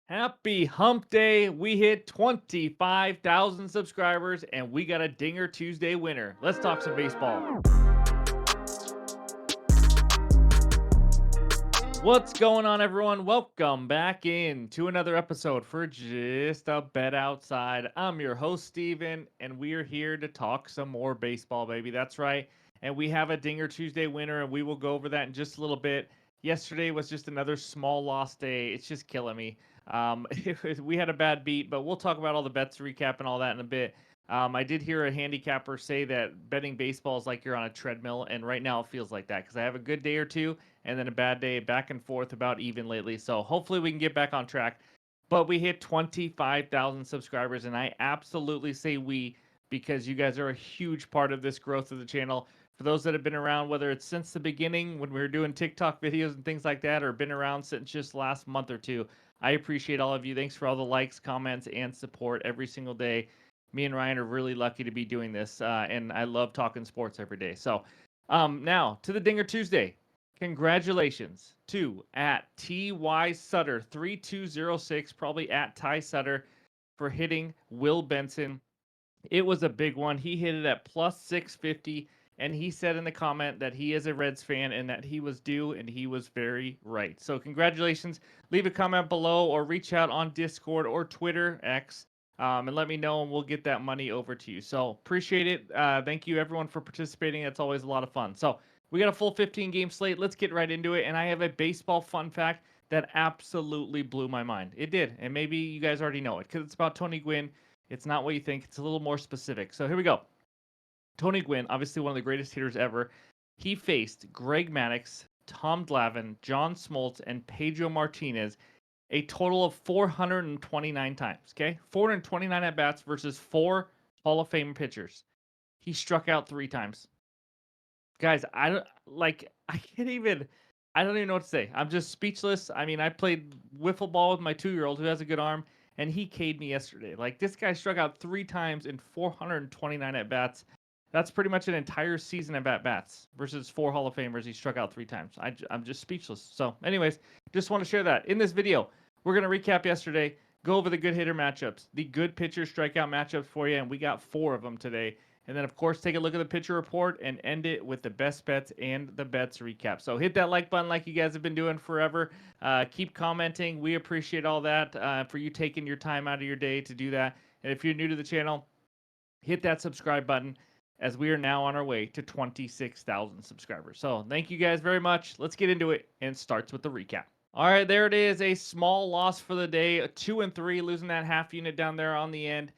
Happy hump day. We hit 25,000 subscribers and we got a Dinger Tuesday winner. Let's talk some baseball. What's going on, everyone? Welcome back in to another episode for Just a Bet Outside. I'm your host, Steven, and we are here to talk some more baseball, baby. That's right. And we have a Dinger Tuesday winner, and we will go over that in just a little bit. Yesterday was just another small loss day. It's just killing me. We had a bad beat, but we'll talk about all the bets, recap, and all that in a bit. I did hear a handicapper say that betting baseball is like you're on a treadmill, and right now it feels like that because I have a good day or two and then a bad day, back and forth about even lately. So hopefully we can get back on track. But we hit 25,000 subscribers, and I absolutely say we because you guys are a huge part of this growth of the channel. For those that have been around, whether it's since the beginning when we were doing TikTok videos and things like that, or been around since just last month or two, I appreciate all of you. Thanks for all the likes, comments, and support every single day. Me and Ryan are really lucky to be doing this, and I love talking sports every day. So, now to the Dinger Tuesday. Congratulations to at TY Sutter 3206, probably at Ty Sutter, for hitting Will Benson. It was a big one. He hit it at plus 650, and he said in the comment that he is a Reds fan and that he was due, and he was very right. So, congratulations. Leave a comment below or reach out on Discord or Twitter X. And let me know, and we'll get that money over to you. So, appreciate it. Thank you, everyone, for participating. It's always a lot of fun. So, we got a full 15 game slate. Let's get right into it. And I have a baseball fun fact that absolutely blew my mind. It did. And maybe you guys already know it because it's about Tony Gwynn. It's not what you think. It's a little more specific. So here we go. Tony Gwynn, obviously one of the greatest hitters ever. He faced Greg Maddux, Tom Glavine, John Smoltz, and Pedro Martinez a total of 429 times. Okay, 429 at bats versus 4 Hall of Fame pitchers. He struck out 3 times. Guys, I don't like. I can't even. I don't even know what to say. I'm just speechless. I mean, I played wiffle ball with my 2-year-old who has a good arm, and he K'd me yesterday. Like this guy struck out 3 times in 429 at bats. That's pretty much an entire season of at bats versus 4 Hall of Famers. He struck out 3 times. I'm just speechless. So, anyways, just want to share that in this video. We're gonna recap yesterday, go over the good hitter matchups, the good pitcher strikeout matchups for you, and we got 4 of them today. And then, of course, take a look at the pitcher report and end it with the best bets and the bets recap. So hit that like button like you guys have been doing forever. Keep commenting. We appreciate all that for you taking your time out of your day to do that. And if you're new to the channel, hit that subscribe button as we are now on our way to 26,000 subscribers. So thank you guys very much. Let's get into it, and starts with the recap. All right, there it is. A small loss for the day. 2-3, losing that half unit down there on the end.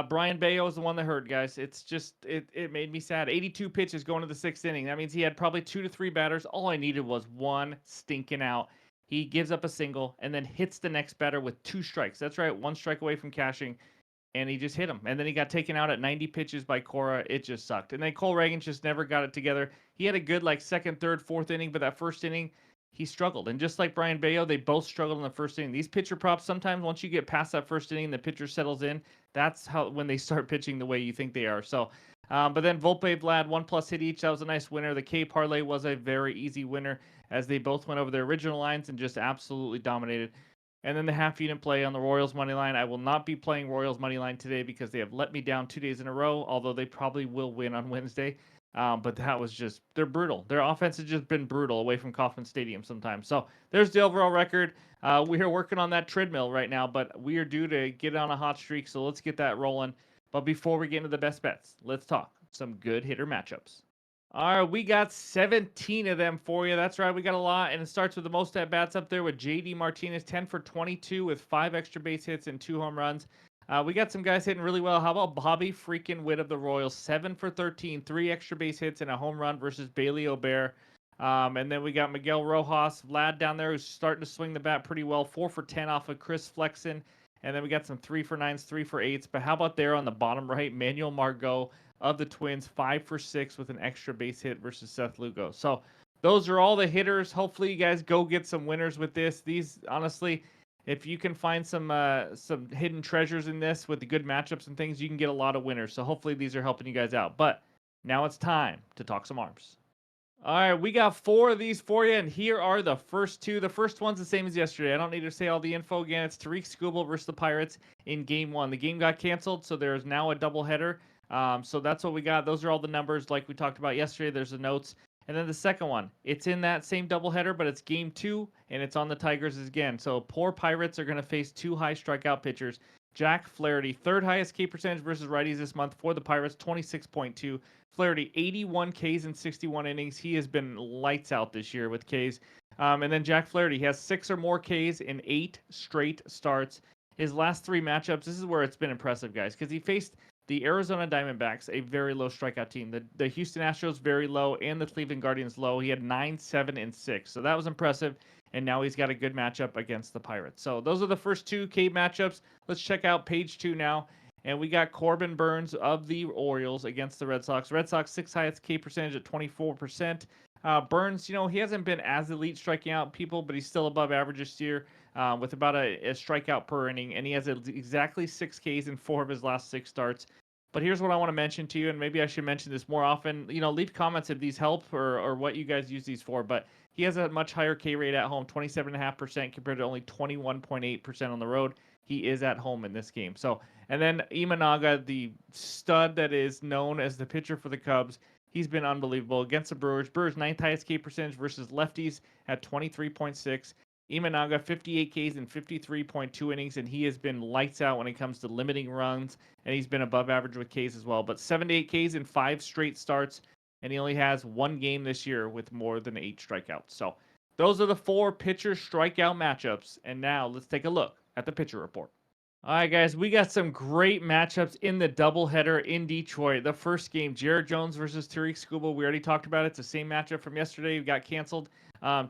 Brian Bayo is the one that hurt, guys. It's just it made me sad. 82 pitches going to the 6th inning. That means he had probably 2 to 3 batters. All I needed was one stinking out. He gives up a single and then hits the next batter with 2 strikes. That's right, 1 strike away from cashing, and he just hit him. And then he got taken out at 90 pitches by Cora. It just sucked. And then Cole Reagan just never got it together. He had a good like 2nd, 3rd, 4th inning, but that 1st inning he struggled. And just like Brian Bayo, they both struggled in the 1st inning. These pitcher props, sometimes once you get past that 1st inning, the pitcher settles in. That's how when they start pitching the way you think they are. So, but then Volpe, Vlad, 1+ hit each. That was a nice winner. The K parlay was a very easy winner as they both went over their original lines and just absolutely dominated. And then the half unit play on the Royals money line. I will not be playing Royals money line today because they have let me down 2 days in a row, although they probably will win on Wednesday. But that was just, they're brutal. Their offense has just been brutal away from Kauffman Stadium sometimes. So there's the overall record. We are working on that treadmill right now, but we are due to get on a hot streak. So let's get that rolling. But before we get into the best bets, let's talk some good hitter matchups. All right, we got 17 of them for you. That's right, we got a lot. And it starts with the most at bats up there with JD Martinez, 10 for 22 with 5 extra base hits and 2 home runs. We got some guys hitting really well. How about Bobby freaking Witt of the Royals? 7 for 13, 3 extra base hits and a home run versus Bailey O'Bear. And then we got Miguel Rojas, Vlad down there who's starting to swing the bat pretty well. 4 for 10 off of Chris Flexen. And then we got some 3 for 9s, 3 for 8s. But how about there on the bottom right, Manuel Margot of the Twins, 5 for 6 with an extra base hit versus Seth Lugo. So those are all the hitters. Hopefully you guys go get some winners with this. These, honestly, if you can find some hidden treasures in this with the good matchups and things, you can get a lot of winners. So hopefully these are helping you guys out. But now it's time to talk some arms. All right, we got 4 of these for you, and here are the first 2. The first one's the same as yesterday. I don't need to say all the info again. It's Tariq Skubal versus the Pirates in Game 1. The game got canceled, so there's now a doubleheader. So that's what we got. Those are all the numbers like we talked about yesterday. There's the notes. And then the second one, it's in that same doubleheader, but it's Game 2, and it's on the Tigers again. So poor Pirates are going to face 2 high strikeout pitchers. Jack Flaherty, third highest K percentage versus righties this month for the Pirates, 26.2. Flaherty, 81 Ks in 61 innings. He has been lights out this year with Ks. And then Jack Flaherty, he has 6 or more Ks in 8 straight starts. His last 3 matchups, this is where it's been impressive, guys, because he faced the Arizona Diamondbacks, a very low strikeout team. The Houston Astros, very low, and the Cleveland Guardians, low. He had 9, 7, and 6. So that was impressive. And now he's got a good matchup against the Pirates. So those are the first 2 K matchups. Let's check out page 2 now. And we got Corbin Burnes of the Orioles against the Red Sox. Red Sox 6th highest K percentage at 24%. Burnes, he hasn't been as elite striking out people, but he's still above average this year with about a strikeout per inning. And he has exactly 6 Ks in 4 of his last 6 starts. But here's what I want to mention to you, and maybe I should mention this more often. Leave comments if these help or what you guys use these for. But he has a much higher K rate at home, 27.5% compared to only 21.8% on the road. He is at home in this game. So, and then Imanaga, the stud that is known as the pitcher for the Cubs, he's been unbelievable against the Brewers. Brewers 9th highest K percentage versus lefties at 23.6. Imanaga 58 Ks in 53.2 innings, and he has been lights out when it comes to limiting runs, and he's been above average with Ks as well. But 78 Ks in 5 straight starts, and he only has 1 game this year with more than 8 strikeouts. So those are the 4 pitcher strikeout matchups, and now let's take a look at the pitcher report. All right, guys, we got some great matchups in the doubleheader in Detroit. The first game, Jared Jones versus Tariq Skubal. We already talked about it. It's the same matchup from yesterday. It got canceled.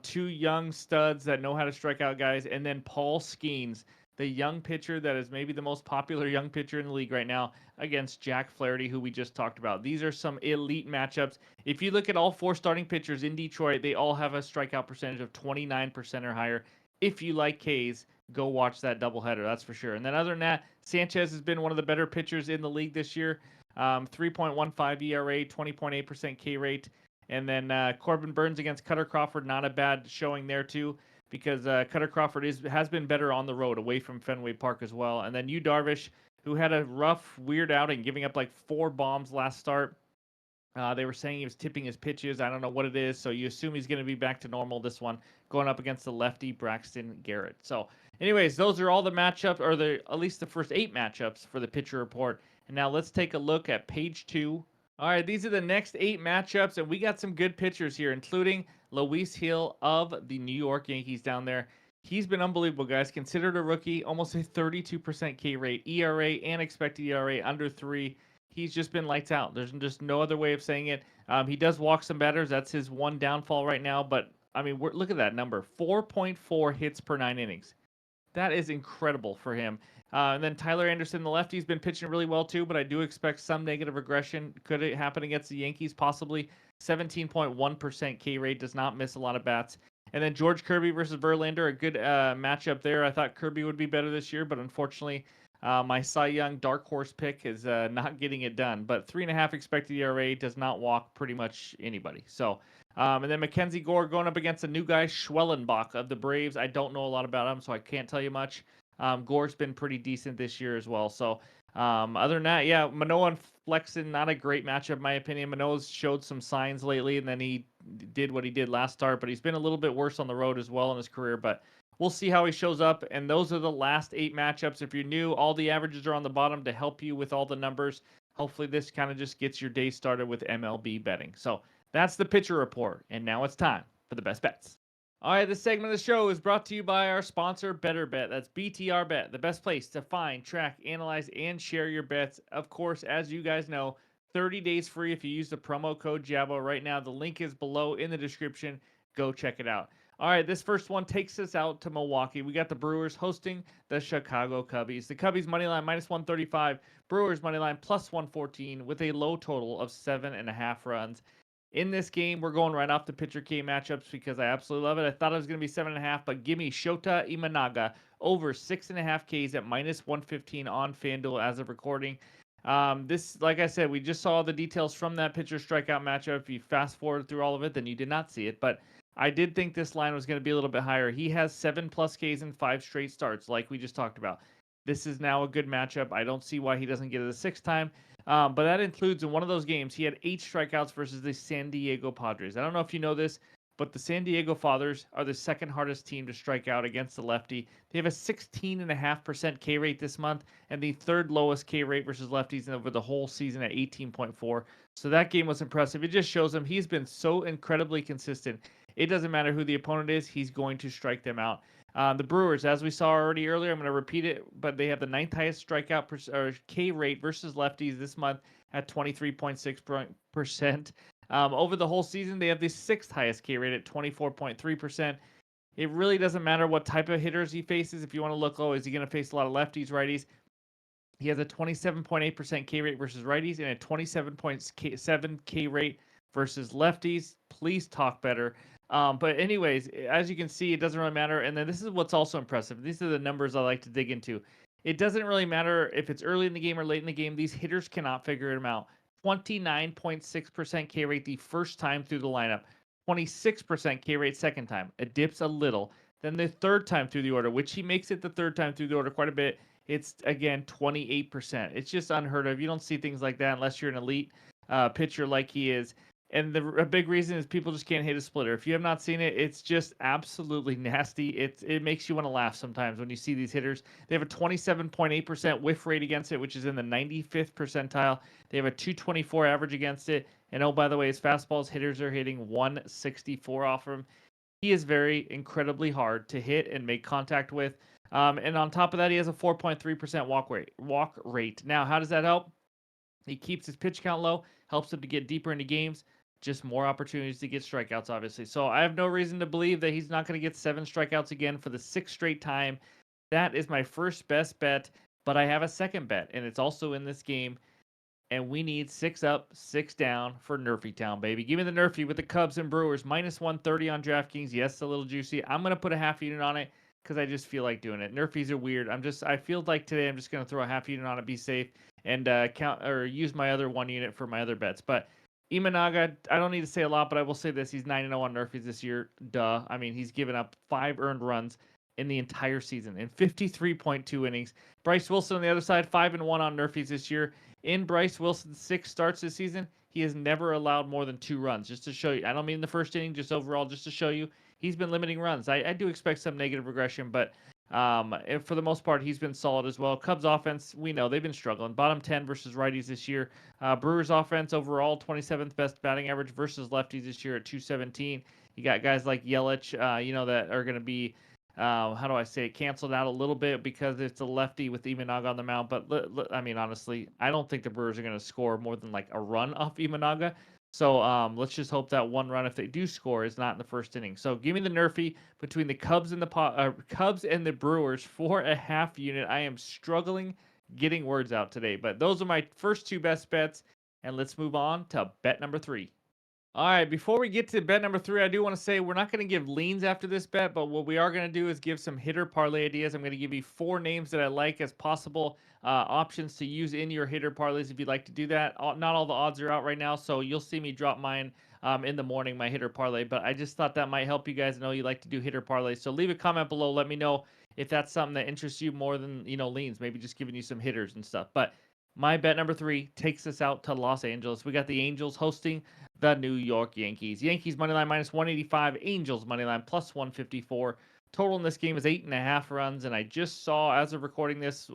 2 young studs that know how to strike out guys. And then Paul Skeens, the young pitcher that is maybe the most popular young pitcher in the league right now, against Jack Flaherty, who we just talked about. These are some elite matchups. If you look at all 4 starting pitchers in Detroit, they all have a strikeout percentage of 29% or higher. If you like Ks, go watch that doubleheader. That's for sure. And then other than that, Sanchez has been one of the better pitchers in the league this year. 3.15 ERA, 20.8% K rate. And then Corbin Burnes against Cutter Crawford, not a bad showing there too, because Cutter Crawford has been better on the road, away from Fenway Park as well. And then Yu Darvish, who had a rough, weird outing, giving up like 4 bombs last start. They were saying he was tipping his pitches. I don't know what it is, so you assume he's going to be back to normal this one, going up against the lefty Braxton Garrett. So, anyways, those are all the matchups, or at least the first 8 matchups for the pitcher report. And now let's take a look at page 2. All right, these are the next 8 matchups, and we got some good pitchers here, including Luis Hill of the New York Yankees down there. He's been unbelievable, guys. Considered a rookie, almost a 32% K rate, ERA and expected ERA under 3. He's just been lights out. There's just no other way of saying it. He does walk some batters. That's his one downfall right now. But, I mean, look at that number. 4.4 hits per 9 innings. That is incredible for him. And then Tyler Anderson, the lefty's been pitching really well too, but I do expect some negative regression. Could it happen against the Yankees? Possibly. 17.1% K rate, does not miss a lot of bats. And then George Kirby versus Verlander, a good matchup there. I thought Kirby would be better this year, but unfortunately, my Cy Young dark horse pick is not getting it done. But 3.5 expected ERA, does not walk pretty much anybody. So, and then Mackenzie Gore going up against a new guy, Schwellenbach of the Braves. I don't know a lot about him, so I can't tell you much. Gore's been pretty decent this year as well. So, other than that, yeah, Manoah and Flexen, not a great matchup in my opinion. Manoah's showed some signs lately, and then he did what he did last start, but he's been a little bit worse on the road as well in his career. But we'll see how he shows up. And those are the last 8 matchups. If you're new, all the averages are on the bottom to help you with all the numbers. Hopefully this kind of just gets your day started with MLB betting. So that's the pitcher report. And now it's time for the best bets. All right, this segment of the show is brought to you by our sponsor, Better Bet. That's BTR Bet, the best place to find, track, analyze, and share your bets. Of course, as you guys know, 30 days free if you use the promo code JABO right now. The link is below in the description. Go check it out. All right, this first one takes us out to Milwaukee. We got the Brewers hosting the Chicago Cubbies. The Cubbies money line -135, Brewers money line +114 with a low total of 7.5 runs. In this game, we're going right off the pitcher K matchups because I absolutely love it. I thought it was going to be 7.5, but give me Shota Imanaga over 6.5 Ks at -115 on FanDuel as of recording. This, like I said, we just saw the details from that pitcher strikeout matchup. If you fast forward through all of it, then you did not see it. But I did think this line was going to be a little bit higher. He has 7+ Ks in 5 straight starts, like we just talked about. This is now a good matchup. I don't see why he doesn't get it a sixth time. But that includes in one of those games, he had 8 strikeouts versus the San Diego Padres. I don't know if you know this, but the San Diego Fathers are the second hardest team to strike out against the lefty. They have a 16.5% K rate this month and the third lowest K rate versus lefties over the whole season at 18.4. So that game was impressive. It just shows him he's been so incredibly consistent. It doesn't matter who the opponent is, he's going to strike them out. The Brewers, as we saw already earlier, I'm going to repeat it, but they have the ninth highest strikeout or K rate versus lefties this month at 23.6%. Over the whole season, they have the sixth highest K rate at 24.3%. It really doesn't matter what type of hitters he faces. If you want to look, is he going to face a lot of lefties, righties? He has a 27.8% K rate versus righties and a 27.7 K rate versus lefties. Please talk better. But anyways, as you can see, it doesn't really matter. And then this is what's also impressive. These are the numbers I like to dig into. It doesn't really matter if it's early in the game or late in the game. These hitters cannot figure them out. 29.6% K rate the first time through the lineup. 26% K rate second time. It dips a little. Then the third time through the order, which he makes it the third time through the order quite a bit. It's, again, 28%. It's just unheard of. You don't see things like that unless you're an elite pitcher like he is. And a big reason is people just can't hit a splitter. If you have not seen it, it's just absolutely nasty. It makes you want to laugh sometimes when you see these hitters. They have a 27.8% whiff rate against it, which is in the 95th percentile. They have a 224 average against it. And oh, by the way, his fastballs hitters are hitting 164 off of him. He is very incredibly hard to hit and make contact with. And on top of that, he has a 4.3% walk rate. Now, how does that help? He keeps his pitch count low, helps him to get deeper into games, just more opportunities to get strikeouts, obviously. So I have no reason to believe that he's not going to get 7 strikeouts again for the 6th straight time. That is my first best bet, but I have a second bet, and it's also in this game. And we need 6 up, 6 down for Nerfy Town, baby. Give me the Nerfy with the Cubs and Brewers. Minus 130 on DraftKings. Yes, a little juicy. I'm going to put a half unit on it because I just feel like doing it. Nerfies are weird. I feel like today I'm just going to throw a half unit on it, be safe, and use my other 1 unit for my other bets. But Imanaga, I don't need to say a lot, but I will say this. He's 9-0 on Nerfies this year. Duh. I mean, he's given up 5 earned runs in the entire season in 53.2 innings. Bryce Wilson on the other side, 5-1 on Nerfies this year. In Bryce Wilson's 6 starts this season, he has never allowed more than 2 runs. Just to show you, I don't mean the first inning, just overall, just to show you, he's been limiting runs. I do expect some negative regression, but for the most part, he's been solid as well. Cubs offense, we know they've been struggling. Bottom 10 versus righties this year. Brewers offense overall, 27th best batting average versus lefties this year at 217. You got guys like Yelich, that are going to be how do I say it, canceled out a little bit because it's a lefty with Imanaga on the mound. But I mean, honestly, I don't think the Brewers are going to score more than like a run off Imanaga. So let's just hope that 1 run, if they do score, is not in the first inning. So give me the Nerfy between the Cubs and the Brewers for a half unit. I am struggling getting words out today, but those are my first 2 best bets. And let's move on to bet number 3. All right, before we get to bet number 3, I do want to say we're not going to give leans after this bet, but what we are going to do is give some hitter parlay ideas. I'm going to give you 4 names that I like as possible options to use in your hitter parlays if you'd like to do that. Not all the odds are out right now, so you'll see me drop mine in the morning, my hitter parlay, but I just thought that might help you guys know you like to do hitter parlays. So leave a comment below. Let me know if that's something that interests you more than, leans, maybe just giving you some hitters and stuff. But my bet number 3 takes us out to Los Angeles. We got the Angels hosting the New York Yankees. Yankees moneyline minus 185, Angels moneyline plus 154. Total in this game is 8.5 runs, and I just saw, as of recording this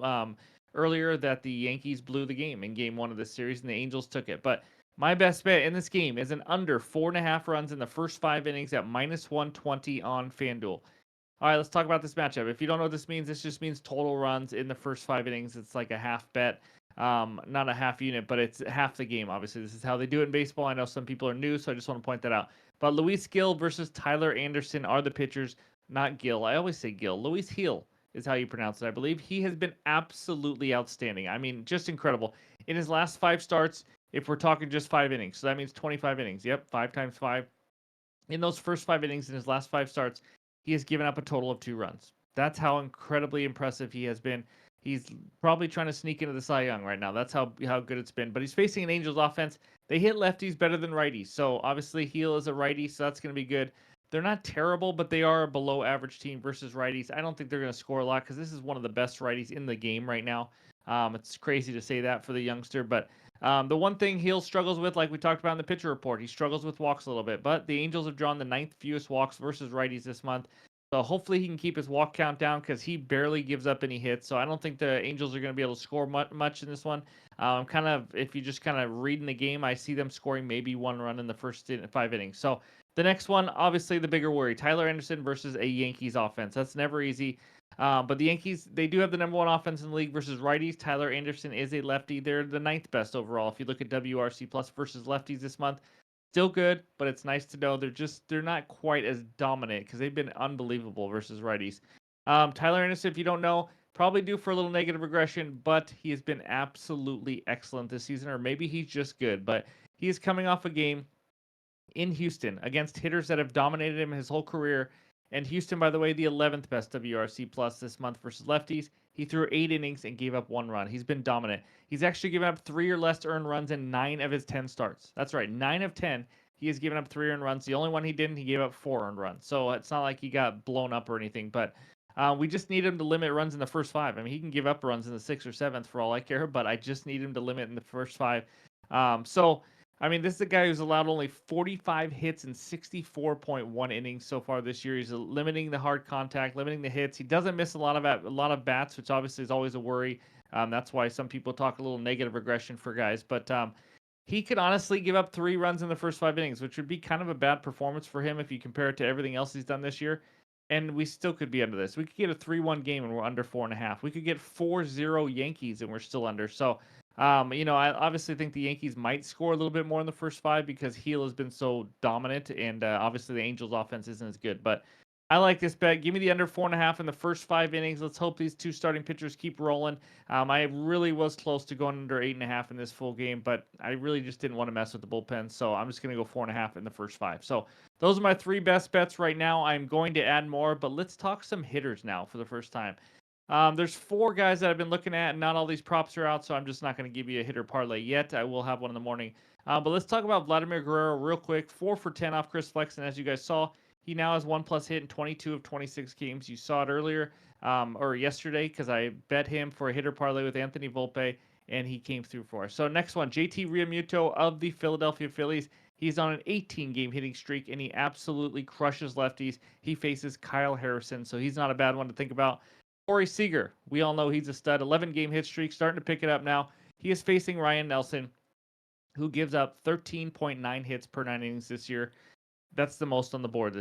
earlier, that the Yankees blew the game in game 1 of this series, and the Angels took it. But my best bet in this game is an under 4.5 runs in the first 5 innings at minus 120 on FanDuel. All right, let's talk about this matchup. If you don't know what this just means total runs in the first 5 innings. It's like a half bet. Not a half unit, but it's half the game. Obviously, this is how they do it in baseball. I know some people are new, so I just want to point that out. But Luis Gil versus Tyler Anderson are the pitchers, not Gil. I always say Gil. Luis Gil is how you pronounce it, I believe. He has been absolutely outstanding. I mean, just incredible. In his last 5 starts, if we're talking just 5 innings, so that means 25 innings. Yep, 5 times 5. In those first 5 innings, in his last 5 starts, he has given up a total of 2 runs. That's how incredibly impressive he has been. He's probably trying to sneak into the Cy Young right now. That's how good it's been. But he's facing an Angels offense. They hit lefties better than righties. So obviously Heel is a righty, so that's going to be good. They're not terrible, but they are a below average team versus righties. I don't think they're going to score a lot because this is one of the best righties in the game right now. It's crazy to say that for the youngster, but the one thing Heel struggles with, like we talked about in the pitcher report, he struggles with walks a little bit. But the Angels have drawn the 9th fewest walks versus righties this month. So hopefully he can keep his walk count down because he barely gives up any hits. So I don't think the Angels are going to be able to score much in this one. If you just kind of reading the game, I see them scoring maybe 1 run in the first 5 innings. So the next one, obviously the bigger worry, Tyler Anderson versus a Yankees offense. That's never easy. But the Yankees, they do have the number 1 offense in the league versus righties. Tyler Anderson is a lefty. They're the 9th best overall. If you look at WRC plus versus lefties this month, still good, but it's nice to know they're not quite as dominant because they've been unbelievable versus righties. Tyler Anderson, if you don't know, probably due for a little negative regression, but he has been absolutely excellent this season, or maybe he's just good, but he is coming off a game in Houston against hitters that have dominated him his whole career. And Houston, by the way, the 11th best WRC plus this month versus lefties. He threw 8 innings and gave up 1 run. He's been dominant. He's actually given up 3 or less earned runs in 9 of his 10 starts. That's right, 9 of 10. He has given up 3 earned runs. The only one he didn't, he gave up 4 earned runs. So it's not like he got blown up or anything. But we just need him to limit runs in the first 5. I mean, he can give up runs in the 6th or 7th for all I care, but I just need him to limit in the first 5. I mean, this is a guy who's allowed only 45 hits and 64.1 innings so far this year. He's limiting the hard contact, limiting the hits. He doesn't miss a lot of bats, which obviously is always a worry. That's why some people talk a little negative regression for guys. But he could honestly give up 3 runs in the first 5 innings, which would be kind of a bad performance for him if you compare it to everything else he's done this year. And we still could be under this. We could get a 3-1 game and we're under 4.5. We could get 4-0 Yankees and we're still under. So I obviously think the Yankees might score a little bit more in the first 5 because Heel has been so dominant, and obviously the Angels' offense isn't as good. But I like this bet. Give me the under 4.5 in the first 5 innings. Let's hope these 2 starting pitchers keep rolling. I really was close to going under 8.5 in this full game, but I really just didn't want to mess with the bullpen, so I'm just going to go 4.5 in the first 5. So those are my 3 best bets right now. I'm going to add more, but let's talk some hitters now for the first time. There's 4 guys that I've been looking at, and not all these props are out, so I'm just not going to give you a hitter parlay yet. I will have one in the morning. But let's talk about Vladimir Guerrero real quick. 4 for 10 off Chris Flexen, as you guys saw. He now has 1+ hit in 22 of 26 games. You saw it earlier or yesterday because I bet him for a hitter parlay with Anthony Volpe, and he came through for us. So next one, JT Realmuto of the Philadelphia Phillies. He's on an 18-game hitting streak, and he absolutely crushes lefties. He faces Kyle Harrison, so he's not a bad one to think about. Corey Seager, we all know he's a stud. 11-game hit streak, starting to pick it up now. He is facing Ryan Nelson, who gives up 13.9 hits per 9 innings this year. That's the most on the board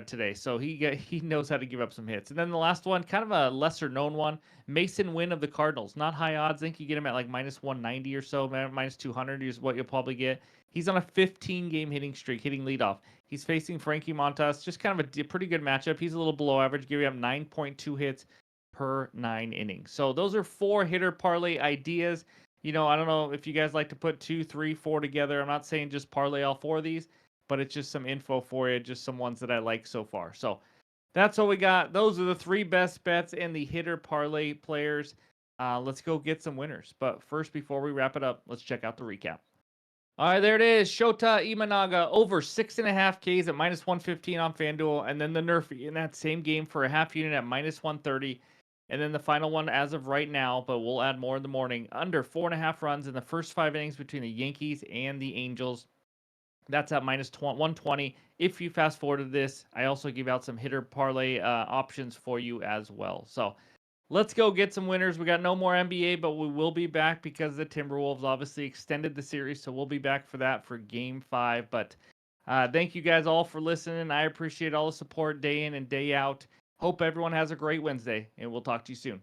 today. So he knows how to give up some hits. And then the last one, kind of a lesser known one, Mason Wynn of the Cardinals. Not high odds. I think you get him at like -190 or so, -200 is what you'll probably get. He's on a 15-game hitting streak, hitting leadoff. He's facing Frankie Montas. Just kind of a pretty good matchup. He's a little below average, giving up 9.2 hits per 9 innings. So those are 4 hitter parlay ideas. I don't know if you guys like to put 2, 3, 4 together. I'm not saying just parlay all 4 of these, but it's just some info for you, just some ones that I like so far. So that's all we got. Those are the 3 best bets and the hitter parlay players. Let's go get some winners. But first, before we wrap it up, let's check out the recap. All right, there it is. Shota Imanaga over 6.5 Ks at -115 on FanDuel, and then the Nerfy in that same game for a half unit at -130. And then the final one as of right now, but we'll add more in the morning, under 4.5 runs in the first 5 innings between the Yankees and the Angels. That's at -120. If you fast forwarded this, I also give out some hitter parlay options for you as well. So let's go get some winners. We got no more NBA, but we will be back because the Timberwolves obviously extended the series. So we'll be back for that for Game 5. But thank you guys all for listening. I appreciate all the support day in and day out. Hope everyone has a great Wednesday, and we'll talk to you soon.